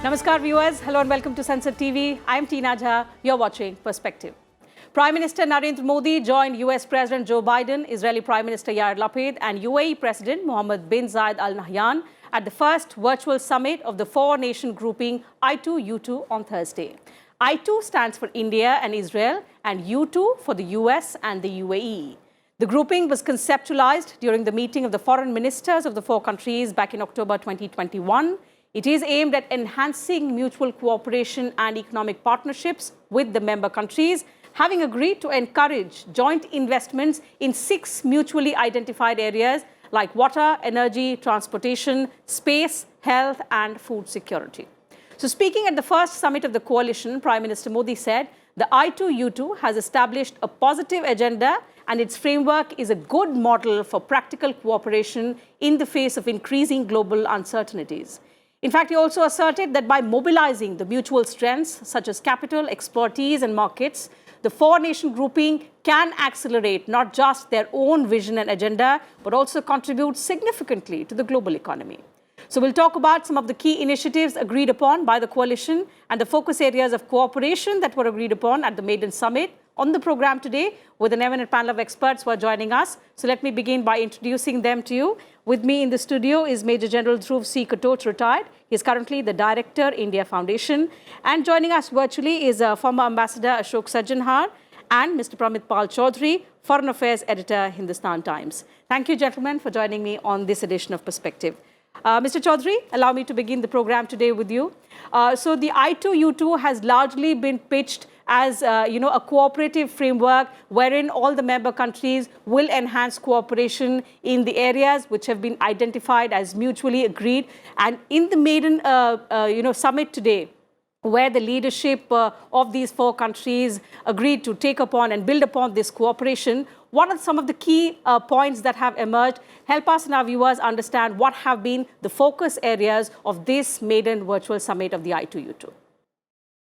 Namaskar viewers, hello and welcome to Sansad TV. I am Tina Jha, you're watching Perspective. Prime Minister Narendra Modi joined US President Joe Biden, Israeli Prime Minister Yair Lapid and UAE President Mohammed bin Zayed Al Nahyan at the first virtual summit of the four-nation grouping I2U2 on Thursday. I2 stands for India and Israel and U2 for the US and the UAE. The grouping was conceptualized during the meeting of the foreign ministers of the four countries back in October 2021. It is aimed at enhancing mutual cooperation and economic partnerships with the member countries, having agreed to encourage joint investments in 6 mutually identified areas like water, energy, transportation, space, health, and food security. So speaking at the first summit of the coalition, Prime Minister Modi said the I2U2 has established a positive agenda and its framework is a good model for practical cooperation in the face of increasing global uncertainties. In fact, he also asserted that by mobilizing the mutual strengths such as capital, expertise and markets, the four-nation grouping can accelerate not just their own vision and agenda, but also contribute significantly to the global economy. So we'll talk about some of the key initiatives agreed upon by the coalition and the focus areas of cooperation that were agreed upon at the maiden summit on the program today with an eminent panel of experts who are joining us. So let me begin by introducing them to you. With me in the studio is Major General Dhruv C. Katoch, retired. He is currently the Director, India Foundation. And joining us virtually is former Ambassador Ashok Sajjanhar and Mr. Pramit Pal Chaudhary, Foreign Affairs Editor, Hindustan Times. Thank you, gentlemen, for joining me on this edition of Perspective. Mr. Chaudhary, allow me to begin the program today with you. So the I2U2 has largely been pitched as a cooperative framework wherein all the member countries will enhance cooperation in the areas which have been identified as mutually agreed. And in the maiden summit today, where the leadership of these four countries agreed to take upon and build upon this cooperation, what are some of the key points that have emerged? Help us and our viewers understand what have been the focus areas of this maiden virtual summit of the I2U2.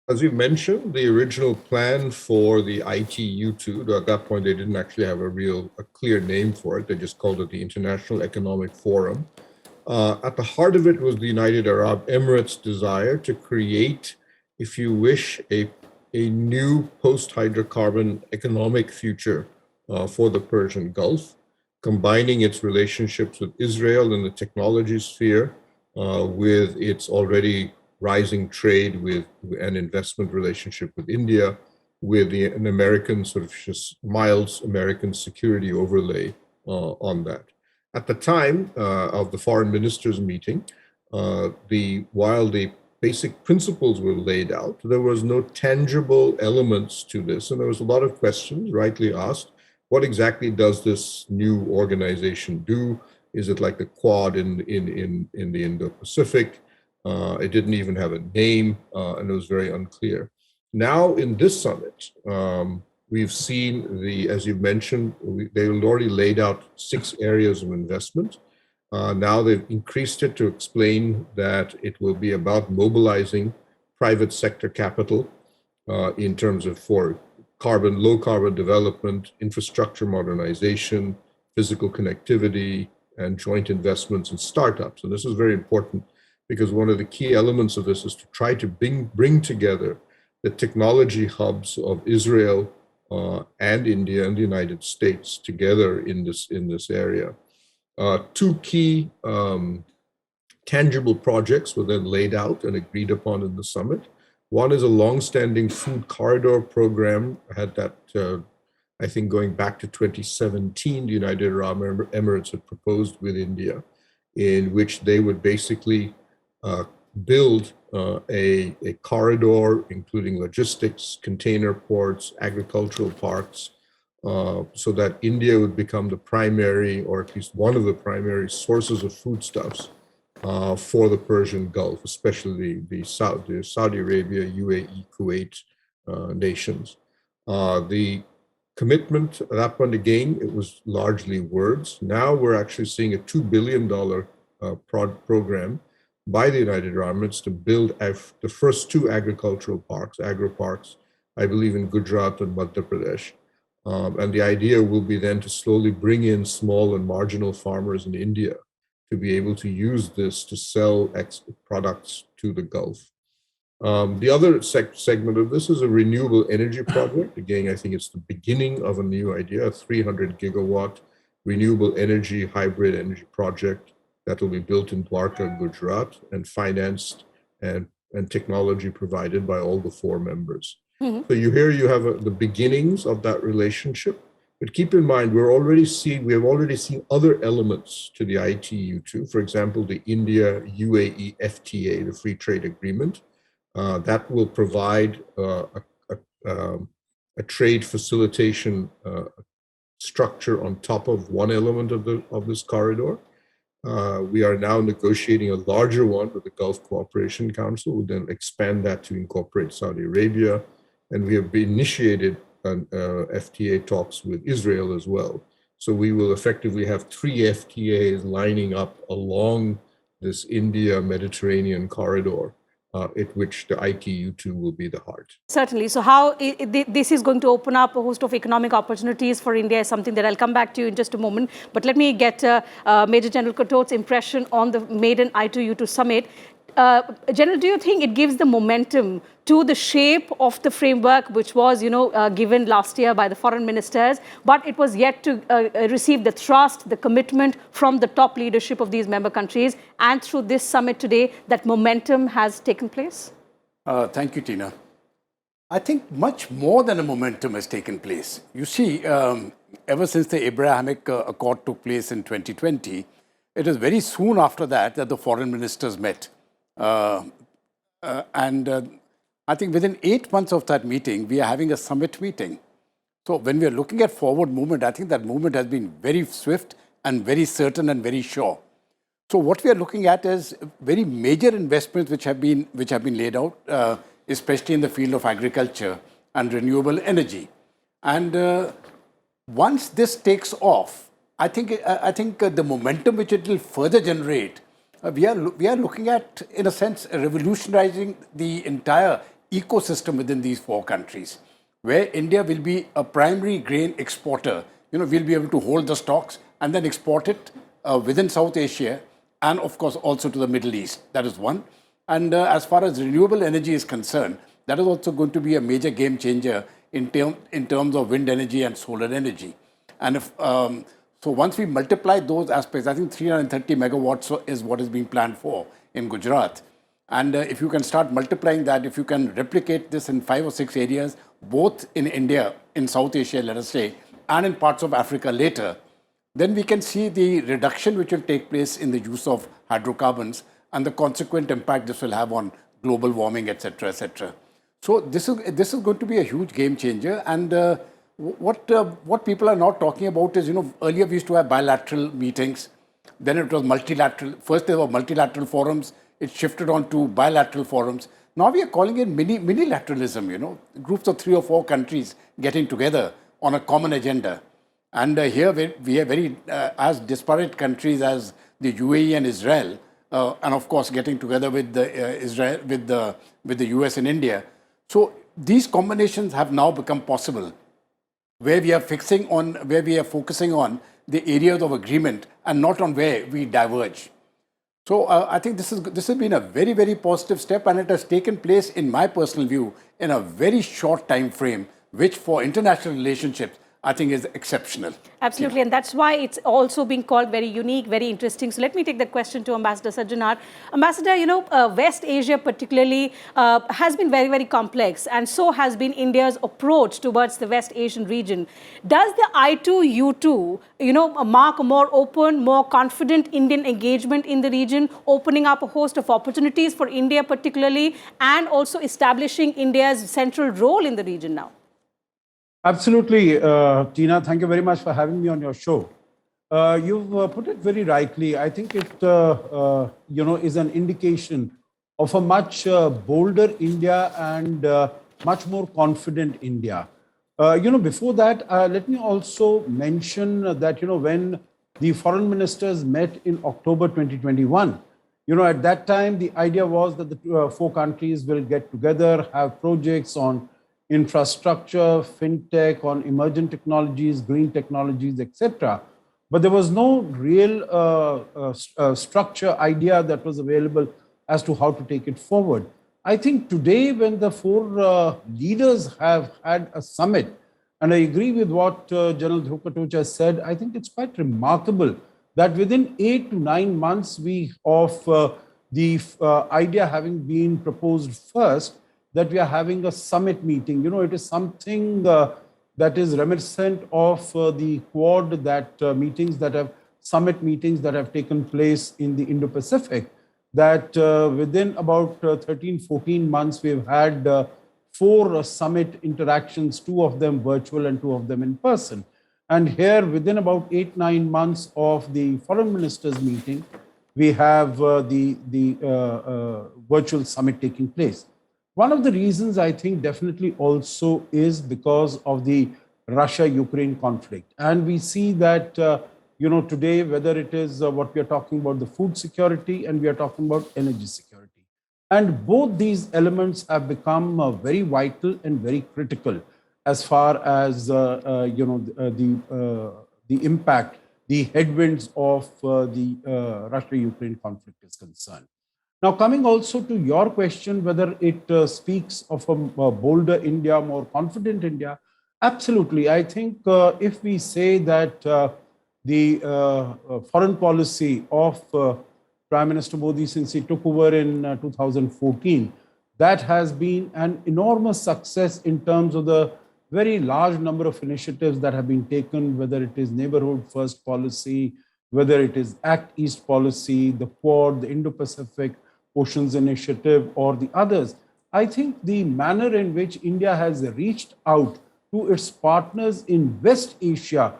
As you mentioned, the original plan for the I2U2, at that point they didn't actually have a clear name for it. They just called it the International Economic Forum. At the heart of it was the United Arab Emirates' desire to create, if you wish, a new post-hydrocarbon economic future for the Persian Gulf, combining its relationships with Israel in the technology sphere with its already rising trade with an investment relationship with India, with an American sort of just mild American security overlay on that. At the time of the foreign ministers meeting, while the basic principles were laid out, there was no tangible elements to this, and there was a lot of questions rightly asked. What exactly does this new organization do? Is it like the Quad in the Indo-Pacific? It didn't even have a name, and it was very unclear. Now, in this summit, we've seen as you mentioned, they already laid out 6 areas of investment. Now they've increased it to explain that it will be about mobilizing private sector capital in terms of for low carbon development, infrastructure modernization, physical connectivity, and joint investments in startups. And this is very important, because one of the key elements of this is to try to bring together the technology hubs of Israel and India and the United States together in this area. 2 key tangible projects were then laid out and agreed upon in the summit. One is a long-standing food corridor program. I had that, I think, going back to 2017, the United Arab Emirates had proposed with India, in which they would basically build a corridor, including logistics, container ports, agricultural parks, so that India would become the primary, or at least one of the primary sources of foodstuffs for the Persian Gulf, especially the Saudi Arabia, UAE, Kuwait nations. The commitment at that point, again, it was largely words. Now we're actually seeing a $2 billion program by the United Arab Emirates to build the first 2 agricultural parks, agri-parks, I believe in Gujarat and Madhya Pradesh. And the idea will be then to slowly bring in small and marginal farmers in India to be able to use this to sell products to the Gulf. The other segment of this is a renewable energy project. Again, I think it's the beginning of a new idea, a 300 gigawatt renewable energy, hybrid energy project that will be built in Dwarka, Gujarat, and financed and technology provided by all the four members. So you have the beginnings of that relationship. But keep in mind, we have already seen other elements to the I2U2. For example, the India-UAE FTA, the Free Trade Agreement, that will provide a trade facilitation structure on top of one element of this corridor. We are now negotiating a larger one with the Gulf Cooperation Council. We'll then expand that to incorporate Saudi Arabia, and we have initiated FTA talks with Israel as well. So we will effectively have 3 FTAs lining up along this India-Mediterranean corridor, at which the I2U2 will be the heart. Certainly. So how this is going to open up a host of economic opportunities for India is something that I'll come back to you in just a moment. But let me get Major General Katote's impression on the maiden I2U2 summit. General, do you think it gives the momentum to the shape of the framework which was, given last year by the foreign ministers, but it was yet to receive the trust, the commitment from the top leadership of these member countries, and through this summit today, that momentum has taken place? Thank you, Tina. I think much more than a momentum has taken place. You see, ever since the Abrahamic Accord took place in 2020, it was very soon after that the foreign ministers met. I think within 8 months of that meeting, we are having a summit meeting. So when we are looking at forward movement, I think that movement has been very swift and very certain and very sure. So what we are looking at is very major investments which have been laid out, especially in the field of agriculture and renewable energy. And once this takes off, I think the momentum which it will further generate, we are looking at, in a sense, revolutionizing the entire ecosystem within these 4 countries, where India will be a primary grain exporter. We'll be able to hold the stocks and then export it within South Asia and, of course, also to the Middle East. That is one. And as far as renewable energy is concerned, that is also going to be a major game changer in terms of wind energy and solar energy. And so once we multiply those aspects, I think 330 megawatts is what is being planned for in Gujarat. And if you can start multiplying that, if you can replicate this in 5 or 6 areas, both in India, in South Asia, let us say, and in parts of Africa later, then we can see the reduction which will take place in the use of hydrocarbons and the consequent impact this will have on global warming, etc., etc. So this is going to be a huge game changer. And what people are not talking about is, earlier we used to have bilateral meetings, then it was multilateral. First there were multilateral forums, it shifted on to bilateral forums. Now we are calling it mini-lateralism, groups of 3 or 4 countries getting together on a common agenda. And here we are very, as disparate countries as the UAE and Israel, and of course getting together with Israel, with the US and India. So these combinations have now become possible, where we are focusing on the areas of agreement and not on where we diverge. So I think this has been a very, very positive step, and it has taken place, in my personal view, in a very short time frame, which for international relationships, I think is exceptional. Absolutely, and that's why it's also being called very unique, very interesting. So let me take that question to Ambassador Sajjanar. Ambassador, West Asia particularly has been very, very complex, and so has been India's approach towards the West Asian region. Does the I2U2, mark a more open, more confident Indian engagement in the region, opening up a host of opportunities for India particularly, and also establishing India's central role in the region now? Absolutely, Tina. Thank you very much for having me on your show. You've put it very rightly. I think it, is an indication of a much bolder India and much more confident India. Before that, let me also mention that, when the foreign ministers met in October 2021, at that time, the idea was that the 4 countries will get together, have projects on infrastructure, fintech, on emerging technologies, green technologies, etc. But there was no real structure idea that was available as to how to take it forward. I think today when the four leaders have had a summit, and I agree with what General Dhruv said, I think it's quite remarkable that within 8 to 9 months of the idea having been proposed first, that we are having a summit meeting. You know, it is something that is reminiscent of the Quad summit meetings that have taken place in the Indo-Pacific, that within about 13, 14 months, we've had four summit interactions, two of them virtual and two of them in person. And here, within about 8, 9 months of the foreign ministers meeting, we have the virtual summit taking place. One of the reasons I think definitely also is because of the Russia-Ukraine conflict. And we see that, today, whether it is what we are talking about, the food security, and we are talking about energy security. And both these elements have become very vital and very critical as far as, the impact, the headwinds of the Russia-Ukraine conflict is concerned. Now, coming also to your question, whether it speaks of a bolder India, more confident India, absolutely. I think if we say that the foreign policy of Prime Minister Modi since he took over in 2014, that has been an enormous success in terms of the very large number of initiatives that have been taken, whether it is neighborhood first policy, whether it is Act East policy, the Quad, the Indo-Pacific Oceans Initiative, or the others. I think the manner in which India has reached out to its partners in West Asia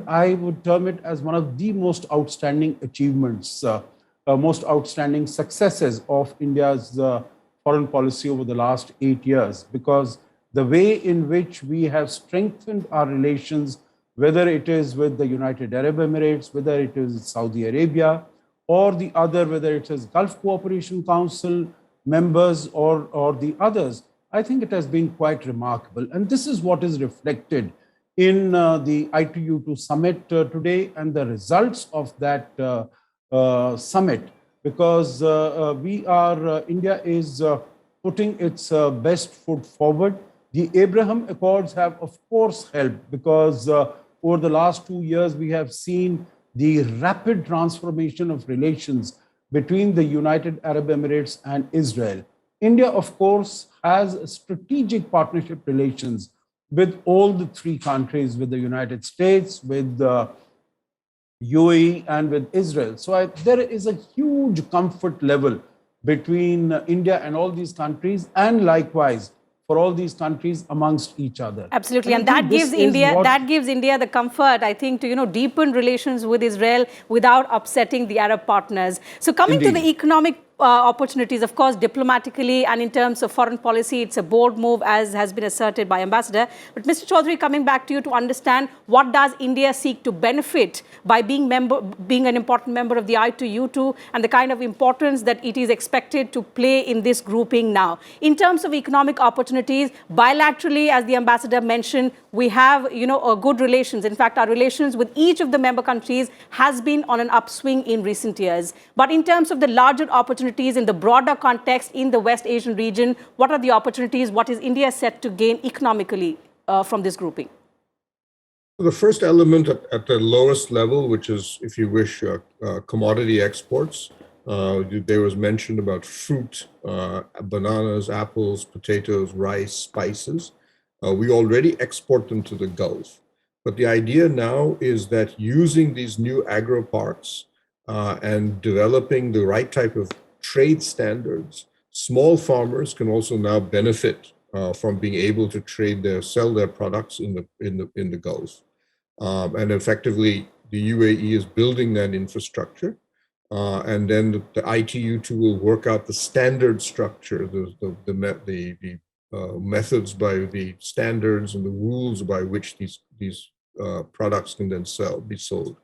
I would term it as one of the most outstanding achievements, most outstanding successes of India's foreign policy over the last 8 years, because the way in which we have strengthened our relations, whether it is with the United Arab Emirates, whether it is Saudi Arabia, or the other, whether it is Gulf Cooperation Council members or the others, I think it has been quite remarkable. And this is what is reflected in the I2U2 summit today and the results of that summit, because India is putting its best foot forward. The Abraham Accords have, of course, helped, because over the last 2 years, we have seen the rapid transformation of relations between the United Arab Emirates and Israel. India, of course, has strategic partnership relations with all the three countries, with the United States, with UAE, and with Israel. So there is a huge comfort level between India and all these countries, and likewise for all these countries amongst each other. Absolutely, and that gives India the comfort, I think, to deepen relations with Israel without upsetting the Arab partners. So coming to the economic opportunities, of course, diplomatically and in terms of foreign policy, it's a bold move, as has been asserted by Ambassador. But Mr. Chaudhary, coming back to you to understand, what does India seek to benefit by being an important member of the I2U2 and the kind of importance that it is expected to play in this grouping now? In terms of economic opportunities, bilaterally, as the Ambassador mentioned, we have, good relations. In fact, our relations with each of the member countries has been on an upswing in recent years. But in terms of the larger opportunities in the broader context in the West Asian region, what are the opportunities? What is India set to gain economically from this grouping? The first element at the lowest level, which is, if you wish, commodity exports, there was mention about fruit, bananas, apples, potatoes, rice, spices. We already export them to the Gulf. But the idea now is that using these new agro parks and developing the right type of trade standards, small farmers can also now benefit from being able to sell their products in the Gulf. And effectively, the UAE is building that infrastructure. And then the I2U2 will work out the standard structure, the methods by the standards and the rules by which these products can then be sold.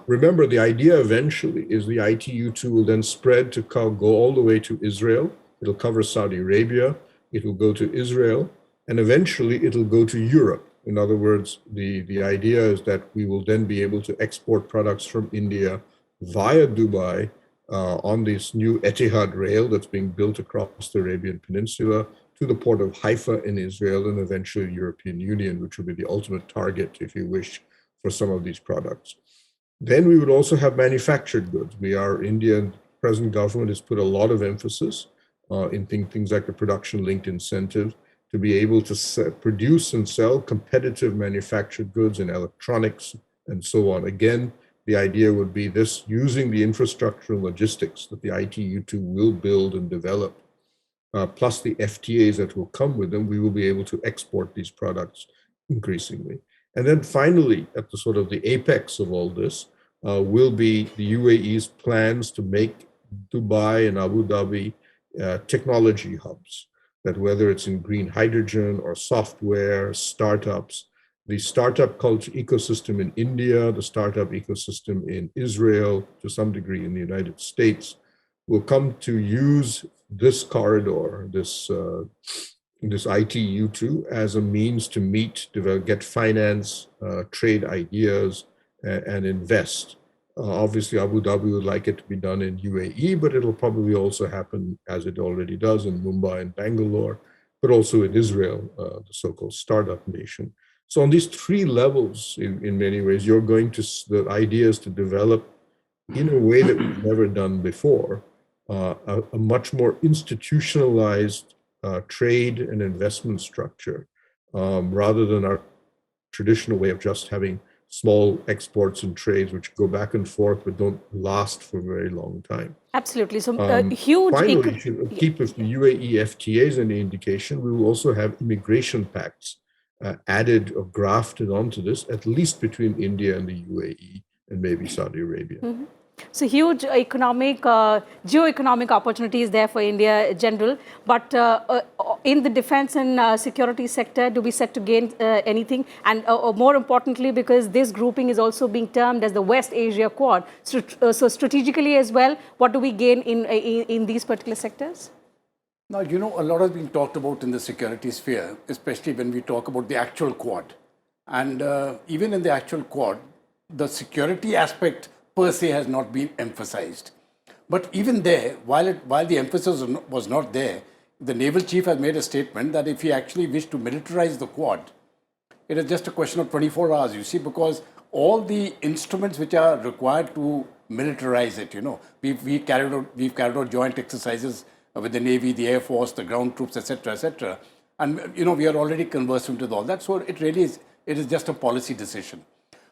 Remember, the idea eventually is the I2U2 will then spread to go all the way to Israel. It'll cover Saudi Arabia. It will go to Israel. And eventually, it'll go to Europe. In other words, the idea is that we will then be able to export products from India via Dubai on this new Etihad rail that's being built across the Arabian Peninsula to the port of Haifa in Israel and eventually European Union, which will be the ultimate target, if you wish, for some of these products. Then we would also have manufactured goods. Indian present government has put a lot of emphasis in things like the production-linked incentives to be able to produce and sell competitive manufactured goods in electronics and so on. Again, the idea would be this using the infrastructure and logistics that the I2U2 will build and develop, plus the FTAs that will come with them, we will be able to export these products increasingly. And then finally, at the sort of the apex of all this, will be the UAE's plans to make Dubai and Abu Dhabi technology hubs, that whether it's in green hydrogen or software, startups, the startup culture ecosystem in India, the startup ecosystem in Israel, to some degree in the United States, will come to use this corridor, this I2U2, as a means to meet, develop, get finance, trade ideas, and invest. Obviously, Abu Dhabi would like it to be done in UAE, but it'll probably also happen, as it already does, in Mumbai and Bangalore, but also in Israel, the so-called startup nation. So on these three levels, in many ways, you're going to, the idea is to develop in a way that we've never done before, a much more institutionalized trade and investment structure, rather than our traditional way of just having small exports and trades which go back and forth but don't last for a very long time. Absolutely. So huge. Finally, to keep with the UAE FTAs any indication, we will also have immigration pacts added or grafted onto this, at least between India and the UAE and maybe Saudi Arabia. Mm-hmm. So huge economic, geo-economic opportunities there for India in general. But in the defense and security sector, do we set to gain anything? And more importantly, because this grouping is also being termed as the West Asia Quad. So strategically as well, what do we gain in these particular sectors? Now, you know, a lot has been talked about in the security sphere, especially when we talk about the actual Quad. And even in the actual Quad, the security aspect per se has not been emphasized. But even there, while the emphasis was not there, the naval chief has made a statement that if he actually wished to militarize the Quad, it is just a question of 24 hours, you see, because all the instruments which are required to militarize it, you know, we've carried out joint exercises with the Navy, the Air Force, the ground troops, etc., etc. And, you know, we are already conversant with all that. So it is just a policy decision.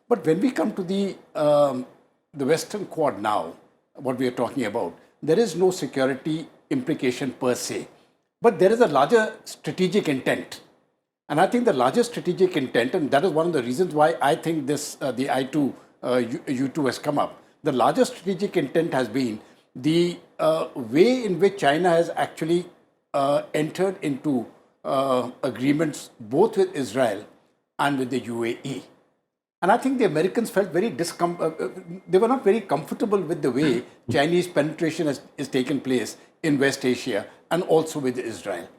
But when we come to the Western Quad now, what we are talking about, there is no security implication per se, but there is a larger strategic intent. And I think the larger strategic intent, and that is one of the reasons why I think this, the I2U2 has come up. The larger strategic intent has been the way in which China has actually entered into agreements both with Israel and with the UAE. And I think the Americans felt they were not very comfortable with the way Chinese penetration has taken place in West Asia and also with Israel.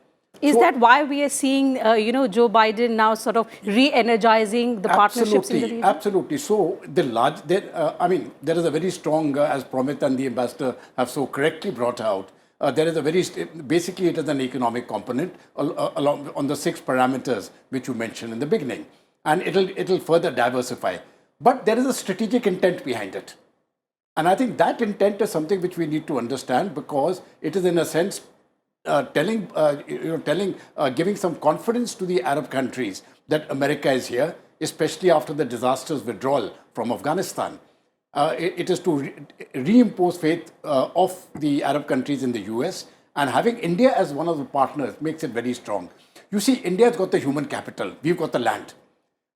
Is that why we are seeing, Joe Biden now sort of re-energizing the partnerships in the region? Absolutely. So there is a very strong, as Promit and the ambassador have so correctly brought out, there is basically it is an economic component along on the 6 parameters which you mentioned in the beginning. And it'll further diversify. But there is a strategic intent behind it. And I think that intent is something which we need to understand, because it is in a sense giving some confidence to the Arab countries that America is here, especially after the disastrous withdrawal from Afghanistan. It is to reimpose faith of the Arab countries in the US, and having India as one of the partners makes it very strong. You see, India has got the human capital, we've got the land.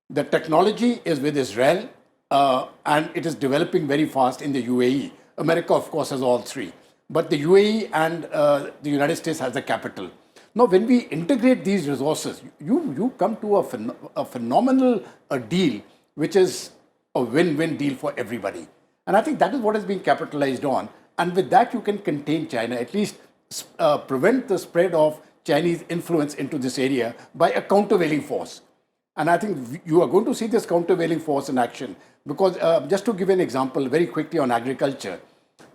The technology is with Israel, and it is developing very fast in the UAE. America, of course, has all 3. But the UAE and the United States has the capital. Now, when we integrate these resources, you come to a phenomenal deal, which is a win-win deal for everybody. And I think that is what is being capitalized on. And with that, you can contain China, at least prevent the spread of Chinese influence into this area by a countervailing force. And I think you are going to see this countervailing force in action, because just to give an example very quickly on agriculture,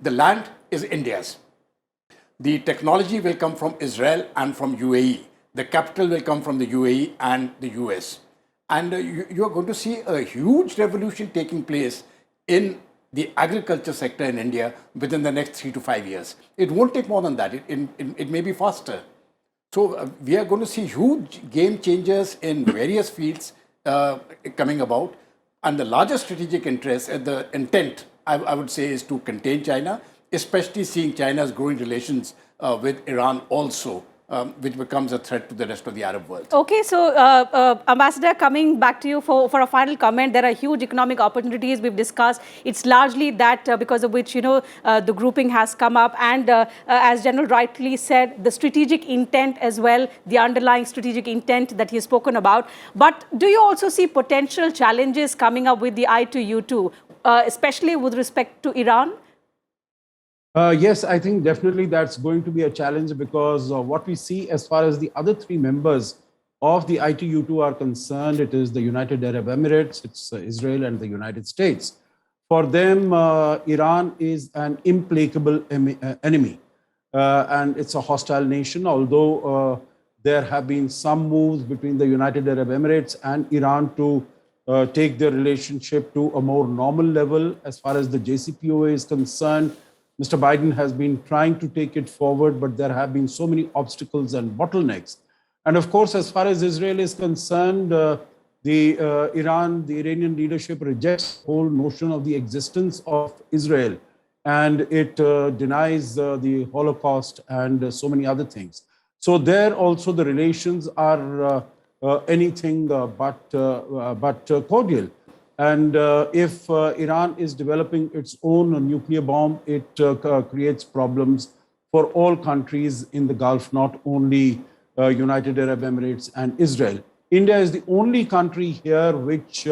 The land is India's. The technology will come from Israel and from UAE. The capital will come from the UAE and the US. And you are going to see a huge revolution taking place in the agriculture sector in India within the next 3 to 5 years. It won't take more than that. It may be faster. So we are going to see huge game changers in various fields coming about. And the largest strategic interest, the intent, I would say, is to contain China, especially seeing China's growing relations with Iran also, which becomes a threat to the rest of the Arab world. Okay, so Ambassador, coming back to you for a final comment, there are huge economic opportunities we've discussed. It's largely that because of which, the grouping has come up. And as General rightly said, the strategic intent as well, the underlying strategic intent that he's spoken about. But do you also see potential challenges coming up with the I2U2, especially with respect to Iran? Yes, I think definitely that's going to be a challenge because what we see as far as the other three members of the I2U2 are concerned, it is the United Arab Emirates, it's Israel and the United States. For them, Iran is an implacable enemy and it's a hostile nation, although there have been some moves between the United Arab Emirates and Iran to take their relationship to a more normal level as far as the JCPOA is concerned. Mr. Biden has been trying to take it forward, but there have been so many obstacles and bottlenecks. And of course, as far as Israel is concerned, the Iranian leadership rejects the whole notion of the existence of Israel, and it denies the Holocaust and so many other things. So there also the relations are anything but cordial. And if Iran is developing its own nuclear bomb, it creates problems for all countries in the Gulf, not only United Arab Emirates and Israel. India is the only country here which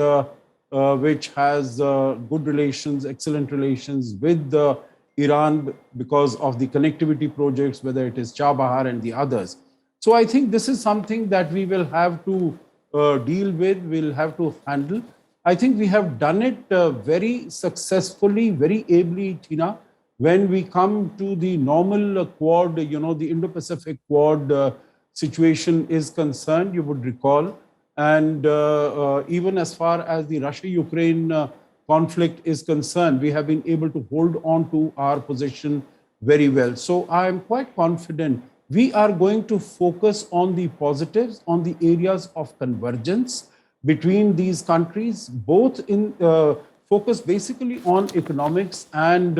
has good relations, excellent relations with Iran because of the connectivity projects, whether it is Chabahar and the others. So I think this is something that we will have to deal with, we'll have to handle. I think we have done it very successfully, very ably, Tina. When we come to the normal Quad, the Indo-Pacific Quad situation is concerned, you would recall. And even as far as the Russia-Ukraine conflict is concerned, we have been able to hold on to our position very well. So I am quite confident we are going to focus on the positives, on the areas of convergence between these countries, both in focus basically on economics and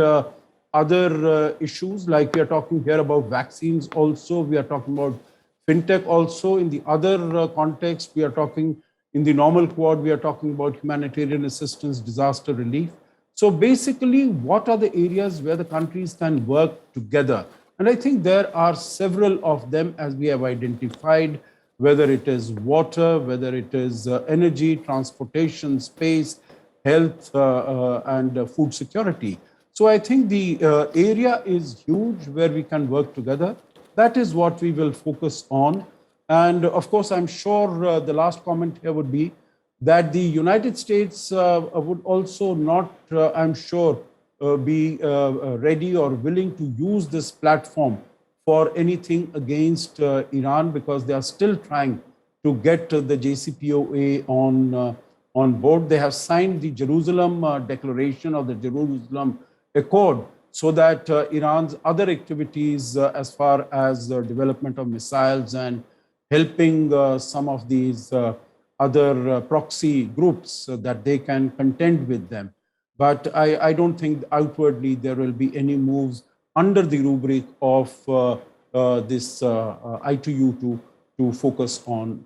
other issues, like we are talking here about vaccines also, we are talking about fintech also. In the other context, we are talking in the normal Quad, we are talking about humanitarian assistance, disaster relief. So basically, what are the areas where the countries can work together? And I think there are several of them as we have identified, whether it is water, whether it is energy, transportation, space, health, and food security. So I think the area is huge where we can work together. That is what we will focus on. And of course, I'm sure the last comment here would be that the United States would also not, I'm sure, be ready or willing to use this platform for anything against Iran, because they are still trying to get the JCPOA on board. They have signed the Jerusalem Declaration or the Jerusalem Accord, so that Iran's other activities as far as the development of missiles and helping some of these other proxy groups that they can contend with them. But I don't think outwardly there will be any moves under the rubric of this I2U2 to focus on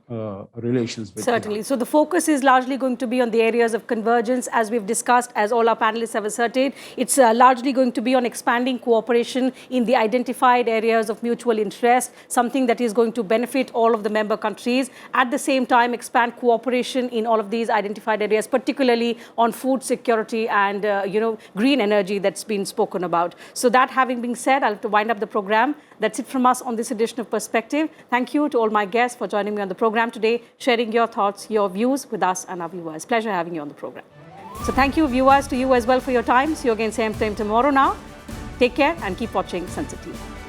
relations with Certainly. Iran. So the focus is largely going to be on the areas of convergence, as we've discussed, as all our panelists have asserted. It's largely going to be on expanding cooperation in the identified areas of mutual interest, something that is going to benefit all of the member countries. At the same time, expand cooperation in all of these identified areas, particularly on food security and green energy that's been spoken about. So that having been said, I'll have to wind up the program. That's it from us on this edition of Perspective. Thank you to all my guests for joining me on the program today, sharing your thoughts, your views with us and our viewers. Pleasure having you on the program. So thank you, viewers, to you as well for your time. See you again same time tomorrow now. Take care and keep watching Sansad TV.